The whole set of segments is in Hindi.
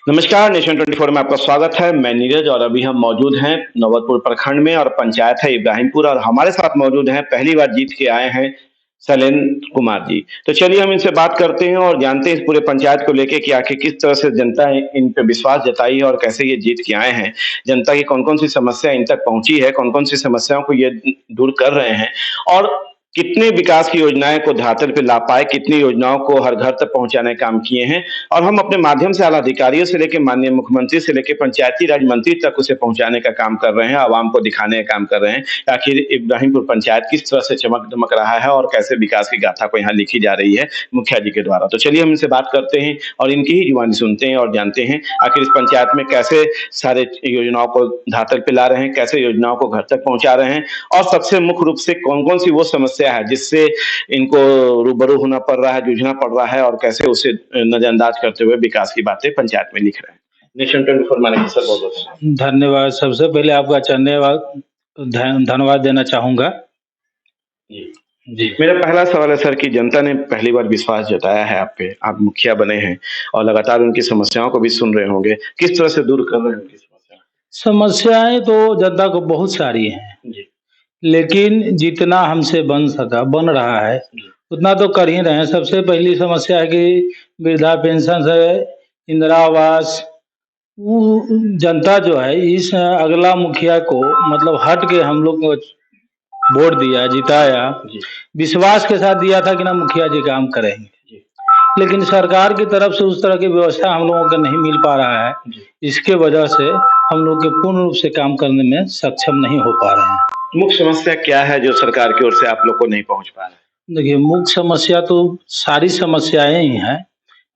नमस्कार, नेशन 24 में आपका स्वागत है। मैं नीरज और अभी हम मौजूद हैं नौबतपुर प्रखंड में और पंचायत है इब्राहिमपुर और हमारे साथ मौजूद हैं पहली बार जीत के आए हैं शैलेंद्र कुमार जी। तो चलिए हम इनसे बात करते हैं और जानते हैं इस पूरे पंचायत को लेके कि आखिर किस तरह से जनता इन पे विश्वास जताई है और कैसे ये जीत के आए हैं। जनता की कौन-कौन सी समस्या इन तक पहुँची है, कौन-कौन सी समस्याओं को ये दूर कर रहे हैं और कितने विकास की योजनाएँ को धरातल पे ला पाए, कितनी योजनाओं को हर घर तक पहुँचाने का काम किए हैं और हम अपने माध्यम से आला अधिकारियों से लेके माननीय मुख्यमंत्री से लेके पंचायती राज मंत्री तक उसे पहुँचाने का काम कर रहे हैं, आवाम को दिखाने का काम कर रहे हैं। आखिर इब्राहिमपुर पंचायत किस तरह से चमक-दमक रहा है और कैसे विकास की गाथा को यहाँ लिखी जा रही है मुखिया जी के द्वारा। तो चलिए हम इनसे बात करते हैं और इनकी ही जुबानी सुनते हैं और जानते हैं आखिर इस पंचायत में कैसे सारे योजनाओं को धरातल पे ला रहे हैं, कैसे योजनाओं को घर तक पहुँचा रहे हैं और सबसे मुख्य रूप से कौन-कौन सी वो समस्या है जिससे इनको रूबरू होना पड़ रहा है, जूझना पड़ रहा है और कैसे उसे नजरअंदाज करते हुए विकास की बातें पंचायत में लिख रहे हैं। नेशन 24 माने सर बहुत-बहुत धन्यवाद। सबसे पहले आपका धन्यवाद देना चाहूँगा। जी। जी, मेरा पहला सवाल है सर कि जनता ने पहली बार विश्वास जताया है आप पे, आप मुखिया बने हैं और लगातार उनकी समस्याओं को भी सुन रहे होंगे। किस तरह से दूर कर रहे हैं उनकी समस्या? समस्याएँ तो जनता को बहुत सारी हैं, जी, लेकिन जितना हमसे बन सका, बन रहा है, जी, उतना तो कर ही रहे हैं। सबसे पहली समस्या है कि वृद्धा पेंशन से इंदिरा आवास, वो जनता जो है इस अगला मुखिया को मतलब हट के हम लोग को वोट दिया, जिताया, जी, विश्वास के साथ दिया था कि ना मुखिया जी काम करेंगे। जी, लेकिन सरकार की तरफ से उस तरह की व्यवस्था हम लोगों को नहीं मिल पा रहा है। जी। इसके वजह से हम लोग के पूर्ण रूप से काम करने में सक्षम नहीं हो पा रहे हैं। मुख्य समस्या क्या है जो सरकार की ओर से आप लोग को नहीं पहुँच पा रहा है? देखिए, मुख्य समस्या तो सारी समस्याएँ ही हैं।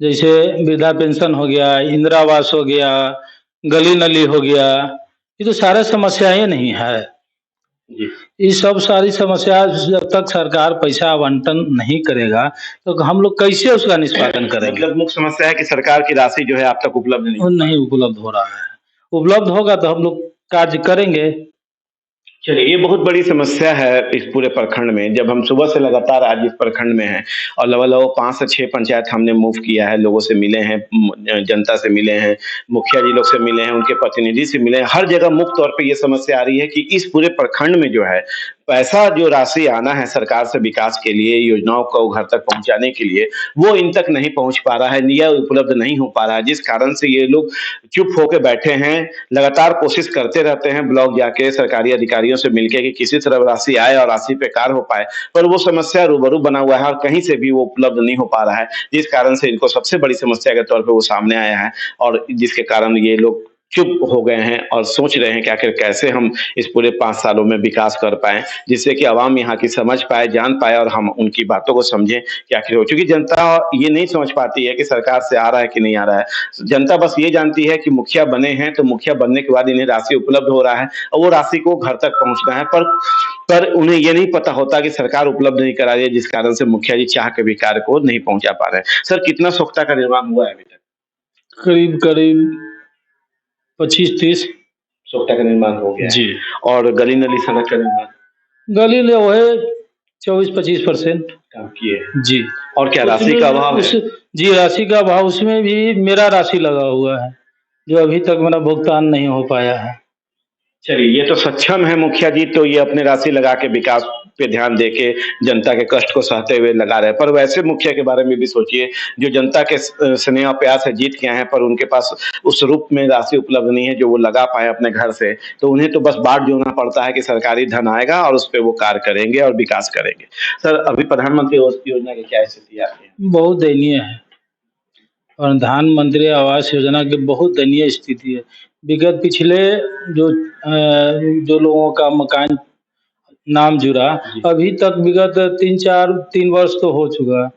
जैसे वृद्धा पेंशन हो गया, इंदिरा आवास हो गया, गली-नली हो गया, ये तो सारा समस्याएँ नहीं है। जी। ये सब सारी समस्या जब तक सरकार पैसा आवंटन नहीं करेगा, तो हम लोग कैसे उसका निष्पादन करेंगे? मतलब मुख्य समस्या है कि सरकार की राशि जो है आप तक उपलब्ध नहीं वो नहीं उपलब्ध हो रहा है। उपलब्ध होगा तो हम लोग कार्य करेंगे। चलिए, ये बहुत बड़ी समस्या है इस पूरे प्रखंड में। जब हम सुबह से लगातार आज इस प्रखंड में हैं और लगभग 5 से 6 पंचायत हमने मूव किया है, लोगों से मिले हैं, जनता से मिले हैं, मुखिया जी लोग से मिले हैं, उनके प्रतिनिधि से मिले हैं। हर जगह मुख्य तौर पे ये समस्या आ रही है कि इस पूरे प्रखंड में जो है, पैसा जो राशि आना है सरकार से विकास के लिए, योजनाओं को घर तक पहुँचाने के लिए, वो इन तक नहीं पहुँच पा रहा है या उपलब्ध नहीं हो पा रहा है। जिस कारण से ये लोग चुप होके बैठे हैं, लगातार कोशिश करते रहते हैं ब्लॉक जाके सरकारी अधिकारियों से मिलके कि किसी तरह राशि आए और राशि पे कार्य हो पाए, पर वो समस्या रूबरू बना हुआ है और कहीं से भी वो उपलब्ध नहीं हो पा रहा है, जिस कारण से इनको सबसे बड़ी समस्या के तौर पे वो सामने आया है और जिसके कारण ये लोग चुप हो गए हैं और सोच रहे हैं कि आखिर कैसे हम इस पूरे 5 सालों में विकास कर पाएँ, जिससे कि आवाम यहाँ की समझ पाए, जान पाए और हम उनकी बातों को समझें कि आखिर हो चूँकि जनता ये नहीं समझ पाती है कि सरकार से आ रहा है कि नहीं आ रहा है। जनता बस ये जानती है कि मुखिया बने हैं, तो मुखिया बनने के बाद इन्हें राशि उपलब्ध हो रहा है और वो राशि को घर तक पहुँचना है। पर उन्हें ये नहीं पता होता कि सरकार उपलब्ध नहीं करा रही है, जिस कारण से मुखिया जी चाह के भी कार्य को नहीं पहुँचा पा रहे हैं। सर कितना सोख्ता का निर्माण हुआ है अभी तक? करीब-करीब 25-30। सोख्ता का निर्माण हो गया है जी। और गली-नली सड़क का निर्माण गली में वो है 24-25% काम किए हैं। जी। और क्या राशि का अभाव है? जी, राशि का अभाव उसमें भी मेरा राशि लगा हुआ है, जो अभी तक मेरा भुगतान नहीं हो पाया है। चलिए, ये तो सक्षम है मुखिया जी, तो ये अपनी राशि लगा के विकास पे ध्यान देके जनता के कष्ट को सहते हुए लगा रहे हैं। पर वैसे मुखिया के बारे में भी सोचिए, जो जनता के स्नेह और प्यार से जीत के आए हैं, पर उनके पास उस रूप में राशि उपलब्ध नहीं है, जो वो लगा पाएँ अपने घर से। तो उन्हें तो बस बाट जोहना पड़ता है कि सरकारी धन आएगा और उस पे वो कार्य करेंगे और विकास करेंगे। सर, अभी प्रधानमंत्री योजना की क्या स्थिति है आपके यहाँ? बहुत दयनीय है। प्रधानमंत्री आवास योजना की बहुत दयनीय स्थिति है। विगत पिछले जो लोगों का मकान नाम जुड़ा, अभी तक विगत 3 वर्ष तो हो चुका।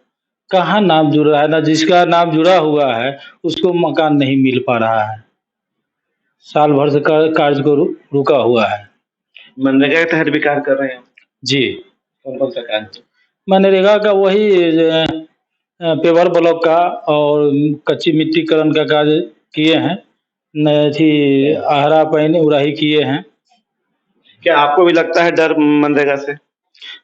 कहाँ नाम जुड़ रहा है? ना जिसका नाम जुड़ा हुआ है, उसको मकान नहीं मिल पा रहा है। साल भर से कार्य को रुका हुआ है। मनरेगा के तहत भी कार्य कर रहे हैं? जी। कौन-कौन सा कार्य? मनरेगा का वही पेवर ब्लॉक का और कच्ची मिट्टीकरण का कार्य किए हैं। आहरा पहने उड़ाही किए हैं। क्या आपको भी लगता है डर मनरेगा से?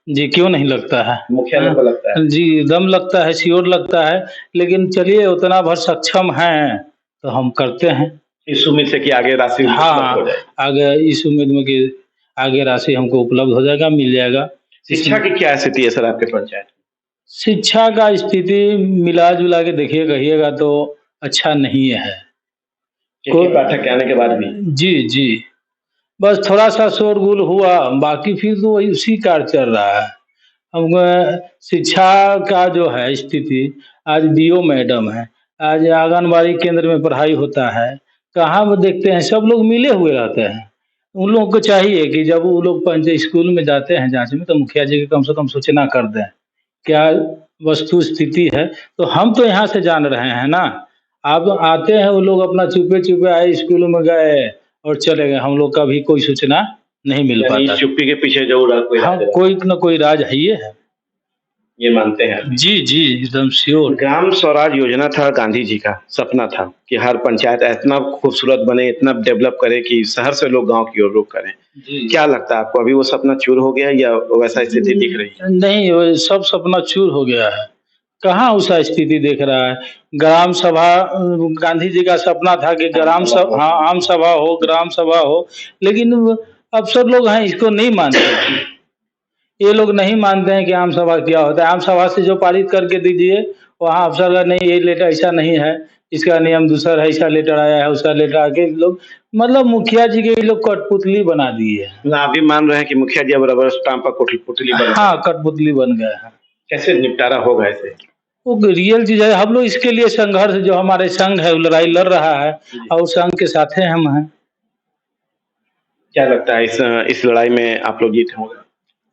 जी, क्यों नहीं लगता है? मुखिया लोग को लगता है? जी, दम लगता है, श्योर लगता है, लेकिन चलिए उतना भर सक्षम हैं, तो हम करते हैं। इस उम्मीद से कि आगे राशि उपलब्ध हो हाँ, जाए। आगे इस उम्मीद में कि आगे राशि हमको उपलब्ध हो जाएगा, मिल जाएगा। शिक्षा की क्या स्थिति है सर आपके पंचायत में? शिक्षा का स्थिति मिला-जुला के देखिए कहिएगा तो अच्छा नहीं है। एक ही पाठक के आने के बाद भी? जी, जी। बस थोड़ा-सा शोरगुल हुआ, बाकी फिर तो वही उसी कार्य चल रहा है। अब शिक्षा का जो है स्थिति, आज डीओ मैडम है, आज आंगनबाड़ी केंद्र में पढ़ाई होता है, कहाँ वो देखते हैं सब लोग मिले हुए रहते हैं। उन लोगों को चाहिए कि जब वो लोग स्कूल में जाते हैं जाँच में तो मुखिया जी को कम से कम सूचना कर दें, क्या वस्तु स्थिति है। तो हम तो यहाँ से जान रहे हैं ना, अब आते हैं वो लोग अपना चुपे-चुपे आए स्कूल में गए और चले गए, हम लोग का भी कोई सूचना नहीं मिल यानी पाता। चुप्पी के पीछे ज़रूर कोई हाँ, राज है। कोई न कोई राज है ही है। ये मानते हैं आप? जी, जी, एकदम श्योर। ग्राम स्वराज योजना था गांधी जी का सपना था कि हर पंचायत इतना खूबसूरत बने, इतना डेवलप करे कि शहर से लोग गाँव की ओर रुख करें। जी। क्या लगता है आपको अभी वो सपना चूर हो गया या वैसा स्थिति दिख रही है? नहीं, वो सब सपना चूर हो गया है। कहाँ वैसा स्थिति दिख रहा है। ग्राम सभा गांधी जी का सपना था कि हाँ, आम सभा हो, ग्राम सभा हो, लेकिन अफसर लोग हैं इसको नहीं मानते। ये लोग नहीं मानते हैं कि आम सभा क्या होता है। आम सभा से जो पारित करके दीजिए, वहाँ अफसर का नहीं ये लेटर ऐसा नहीं है, इसका नियम दूसरा है, ऐसा लेटर आया है, उसका लेटर आके लोग मतलब मुखिया जी के ये लोग कठपुतली बना दिए हैं। मतलब आप भी मान रहे हैं कि मुखिया जी अब रबर स्टाम्प पर पुतली बन गए? हाँ, कठपुतली बन गए हैं। कैसे निपटारा होगा इसे? वो रियल चीज़ है, हम लोग इसके लिए संघर्ष जो हमारे संघ है, वो लड़ाई लड़ रहा है और संघ के साथ हम हैं। क्या लगता है इस लड़ाई में आप लोग जीत होंगे?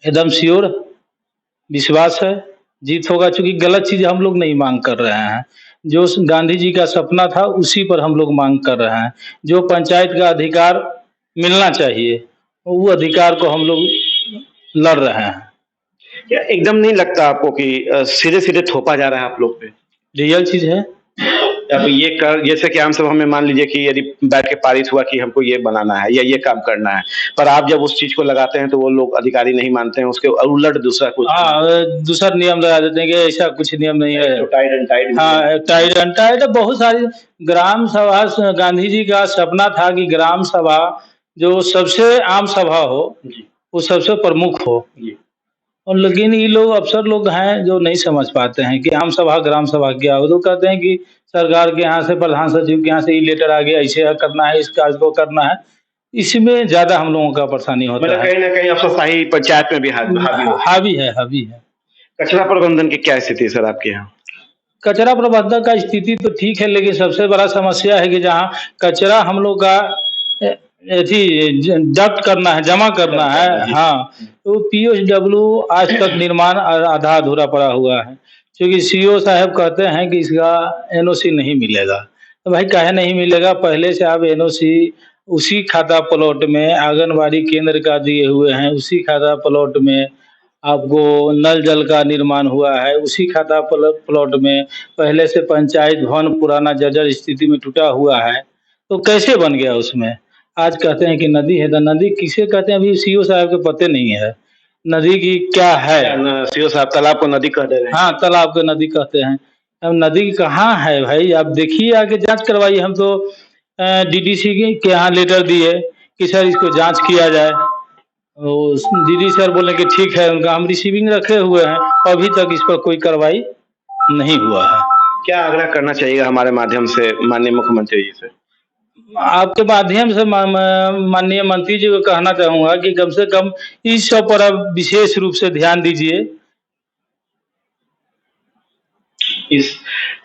एकदम श्योर, विश्वास है, जीत होगा क्योंकि गलत चीज़ हम लोग नहीं माँग कर रहे हैं। जो गांधी जी का सपना था उसी पर हम लोग माँग कर रहे हैं। जो पंचायत का अधिकार मिलना चाहिए, वो अधिकार को हम लोग लड़ रहे हैं। क्या एकदम नहीं लगता आपको कि सीधे-सीधे थोपा जा रहा है आप लोग पे? रियल चीज़ है। अब ये कर जैसे कि आम सभा में मान लीजिए कि यदि बैठ के पारित हुआ कि हमको ये बनाना है या ये काम करना है, पर आप जब उस चीज़ को लगाते हैं तो वो लोग अधिकारी नहीं मानते हैं, उसके उलट दूसरा कुछ दूसरा नियम लगा देते हैं कि ऐसा कुछ नियम नहीं है। टाइड एंड टाइड हाँ, टाइड एंड टाइड बहुत सारी ग्राम सभा गांधी जी का सपना था कि ग्राम सभा जो सबसे आम सभा हो, वो सबसे प्रमुख हो। और लेकिन ये लोग अफसर लोग हैं जो नहीं समझ पाते हैं कि आम सभा ग्राम सभा क्या हो। तो कहते हैं कि सरकार के यहाँ से प्रधान सचिव के यहाँ से ये लेटर आ गया, ऐसे करना है, इस कार्य को करना है। इसमें ज़्यादा हम लोगों का परेशानी होता है। कहीं न कहीं अफसरशाही पंचायत में भी हावी है। कचरा प्रबंधन की क्या स्थिति है सर आपके यहाँ? कचरा प्रबंधन का स्थिति तो ठीक है, लेकिन सबसे बड़ा समस्या है कि जहाँ कचरा हम लोग का जब्त करना है, जमा करना है, हाँ, तो पीओडब्ल्यू आज तक निर्माण आधा अधूरा पड़ा हुआ है। क्योंकि सीओ साहब कहते हैं कि इसका एनओसी नहीं मिलेगा। तो भाई काहे नहीं मिलेगा? पहले से आप एनओसी उसी खाता प्लॉट में आंगनबाड़ी केंद्र का दिए हुए हैं, उसी खाता प्लॉट में आपको नल जल का निर्माण हुआ है, उसी खाता प्लॉट में पहले से पंचायत भवन पुराना जर्जर स्थिति में टूटा हुआ है, तो कैसे बन गया उसमें? आज कहते हैं कि नदी है, तो नदी किसे कहते हैं अभी सीओ साहब को पता नहीं है। नदी की क्या है? सीओ साहब तालाब को नदी कह दे रहे हैं। हाँ, तालाब को नदी कहते हैं। अब नदी कहाँ है भाई? आप देखिए, आके जाँच करवाइए। हम तो डीडीसी के यहाँ लेटर दिए कि सर इसको जाँच किया जाए। दीदी सर बोले कि ठीक है, उनका हम रिसीविंग रखे हुए हैं, अभी तक इस पर कोई कार्रवाई नहीं हुआ है। क्या आग्रह करना चाहिए हमारे माध्यम से माननीय मुख्यमंत्री जी से? आपके माध्यम से माननीय मंत्री जी को कहना चाहूँगा कि कम से कम इस सब पर आप विशेष रूप से ध्यान दीजिए।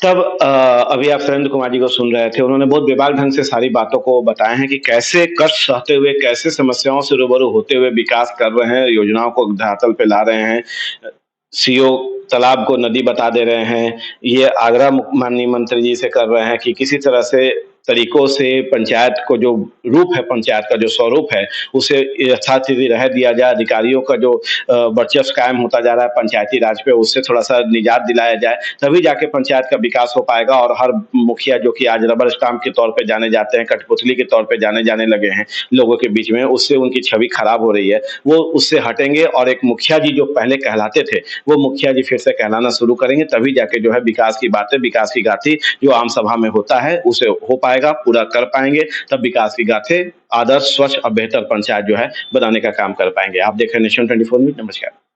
अभी आप सुरेंद्र कुमार जी को सुन रहे थे, उन्होंने बहुत बेबाक ढंग से सारी बातों को बताए हैं कि कैसे कष्ट सहते हुए, कैसे समस्याओं से रूबरू होते हुए विकास कर रहे हैं, योजनाओं को धरातल पे ला रहे हैं। सीओ तालाब को नदी बता दे रहे हैं। ये आग्रह माननीय मंत्री जी से कर रहे हैं कि किसी तरह से तरीकों से पंचायत को जो रूप है, पंचायत का जो स्वरूप है, उसे यथास्थिति रह दिया जाए। अधिकारियों का जो वर्चस्व कायम होता जा रहा है पंचायती राज पे, उससे थोड़ा-सा निजात दिलाया जाए, तभी जाके पंचायत का विकास हो पाएगा। और हर मुखिया जो कि आज रबर स्टाम्प के तौर पे जाने जाते हैं, कठपुतली के तौर पे जाने लगे हैं लोगों के बीच में, उससे उनकी छवि खराब हो रही है। वो उससे हटेंगे और एक मुखिया जी जो पहले कहलाते थे, वो मुखिया जी फिर से कहलाना शुरू करेंगे, तभी जाके जो है विकास की बातें, विकास की गाथी जो आम सभा में होता है, उसे हो पाएगा। पाएगा, पूरा कर पाएँगे, तब विकास की गाथें आदर्श, स्वच्छ और बेहतर पंचायत जो है बनाने का काम कर पाएँगे। आप देख रहे हैं नेशन 24 न्यूज़। नमस्कार।